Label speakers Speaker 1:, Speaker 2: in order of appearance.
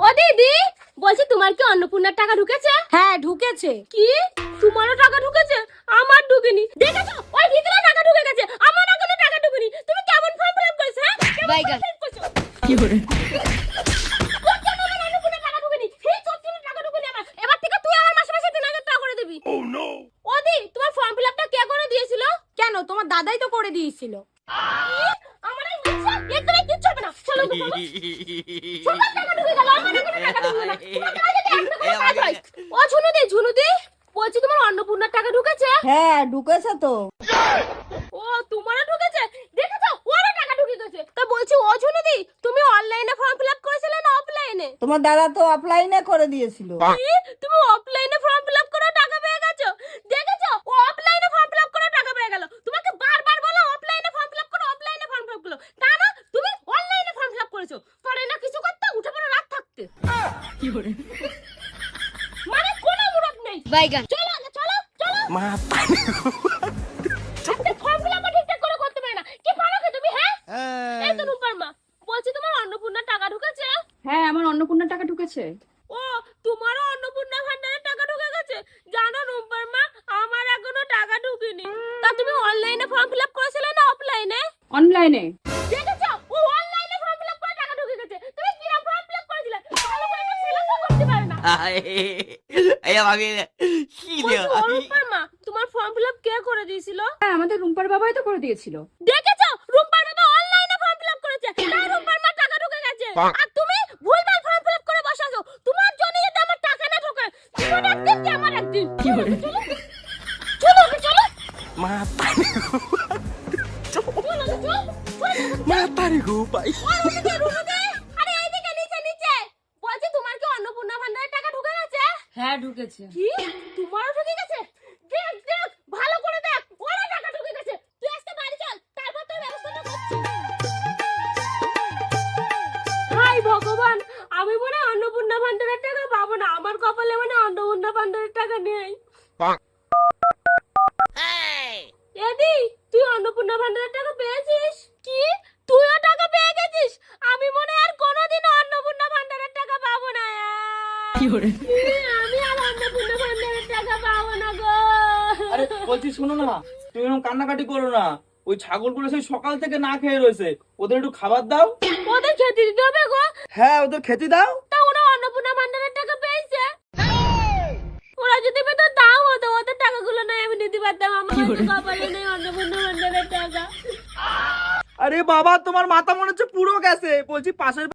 Speaker 1: ও দিদি, বলছি তোমার কি অন্নপূর্ণার টাকা ঢুকেছে?
Speaker 2: হ্যাঁ ঢুকেছে।
Speaker 1: কি তোমারও টাকা ঢুকেছে? আমার ঢুকেনি। দেখেছো ওই দিদিরও টাকা ঢুকে গেছে, আমার এখনো টাকা ঢুকেনি। তুমি কেমন ফর্ম ফিল আপ করেছো? হ্যাঁ
Speaker 2: বাইগান।
Speaker 1: কি করে অন্নপূর্ণার টাকা ঢুকেনি? সেই সত্যি টাকা ঢুকেনি আমার। এবার থেকে তুই আমার মাসে মাসে 3000 টাকা করে দিবি। ও নো। ও দি, তোমার ফর্ম ফিল আপটা কে করে দিয়েছিল?
Speaker 2: কেন, তোমার দাদাই তো করে দিয়েছিল।
Speaker 1: আমার এই মিথ্যা একদম কিচ্ছু হবে না। চলো তো চলো। সবার টাকা ঢুকে গেল, আমার এখনো টাকা ঢুকলো না। তোমার কাছে একটা কাজ হয়। ও ঝুনুদি, বলছি তোমার অন্নপূর্ণার টাকা ঢুকেছে?
Speaker 2: হ্যাঁ ঢুকেছে তো।
Speaker 1: ও তোমারও ঢুকেছে? দেখেছো ওরও টাকা ঢুকে গেছে। তা বলছি ও ঝুনুদি, তুমি অনলাইনে ফর্ম ফিল আপ করেছিলে না অফলাইনে?
Speaker 2: তোমার দাদা তো অফলাইনে করে দিয়েছিল।
Speaker 1: তুমি অফলাইনে ফর্ম ফিল আপ করে টাকা পেয়ে গেছো? দেখেছো ও অফলাইনে ফর্ম ফিল আপ করে টাকা পেয়ে গেল। তোমাকে বারবার বলো অফলাইনে ফর্ম ফিল আপ করো, অফলাইনে ফর্ম ফিল আপ করো। তা না, তুমি অনলাইনে ফর্ম ফিল আপ করেছো। পরে না কিছু করতে, উঠে পড়ে রাত থাকতে। কি করে মানে কোনো মুরত নেই।
Speaker 2: বাইগান।
Speaker 1: চলো মা ফর্ম ফিল আপ ঠিকঠাক করে করতে পারে না। কি পারো কি তুমি? হ্যাঁ এই তো রূপার মা, বলছি তোমার অন্নপূর্ণার টাকা ঢুকেছে?
Speaker 2: হ্যাঁ আমার অন্নপূর্ণার টাকা ঢুকেছে।
Speaker 1: ও তোমারও অন্নপূর্ণা ভান্ডারের টাকা ঢুকে গেছে? জানো রূপার মা, আমার এখনো টাকা ঢুকেনি। তা তুমি অনলাইনে ফর্ম ফিল আপ করেছিলে না অফলাইনে?
Speaker 2: অনলাইনে।
Speaker 1: দেখেছো ও অনলাইনে ফর্ম ফিল আপ করে টাকা ঢুকে গেছে। তুমি কি রকম ফর্ম ফিল আপ করেছিলে? ভালো করে একটা সেলেক্ট করতে পারে না। বলছি, ও রূপার মা, তোমার ফর্ম ফিল আপ কে করে দিয়েছিল?
Speaker 2: হ্যাঁ আমাদের রুম্পার বাবাই তো করে দিয়েছিল।
Speaker 1: দেখেছো রূপার বাবা অনলাইনে ফর্ম ফিল আপ করেছে, তাই রূপার মা টাকা ঢুকে গেছে। আর তুমি ভুলভাল ফর্ম ফিল আপ করে বসাছো। তোমার জন্য যদি আমার টাকা না ঢোকে, তোমার একদিন কি আমার একদিন। কি করে চলো
Speaker 3: মা তারি গো ভাই।
Speaker 1: আরে এইদিকে নিচে। বলছি তোমার কি অন্নপূর্ণা ভান্ডারের টাকা ঢুকে গেছে?
Speaker 2: হ্যাঁ ঢুকেছে।
Speaker 1: কি তোমারও ঢুকে গেছে? দেখ ভালো করে দেখ, ওরা টাকা ঢুকে গেছে। তুই আজকে বাড়ি চল, তারপর তোর ব্যবস্থাটা করছি। হাই ভগবান, আমি মনে হয় অন্নপূর্ণা ভান্ডারের টাকা পাবো না। আমার কপালে মনে হয় অন্নপূর্ণা ভান্ডারের টাকা নেই। এদি, তুই অন্নপূর্ণা ভান্ডারের টাকা পেয়েছিস? কি তুইও টাকা পেয়ে গেছিস? আমি মনে হয় আর কোনোদিন অন্নপূর্ণা ভান্ডারের টাকা পাবো না। কি করে আমি আর অন্নপূর্ণা ভান্ডারের টাকা পাবো না গো।
Speaker 3: আরে বলছি শোনো না, তুমি এরকম কান্নাকাটি করো না। ওই ছাগলগুলো সেই সকাল থেকে না খেয়ে রয়েছে, ওদের একটু খাবার দাও।
Speaker 1: ওদের খেতে দিতে হবে গো।
Speaker 3: হ্যাঁ ওদের খেতে দাও।
Speaker 1: তা ওরা অন্নপূর্ণা ভান্ডারের টাকা পেয়েছে? ওরা যদি পেতো তাও হতো, ওদের টাকাগুলো নয় আমি নিতে পারতাম। আমার কাছে কপালে নেই অন্নপূর্ণা ভান্ডারের টাকা।
Speaker 3: আরে বাবা তোমার মাথা মনে হচ্ছে পুরো গেছে। বলছি পাশের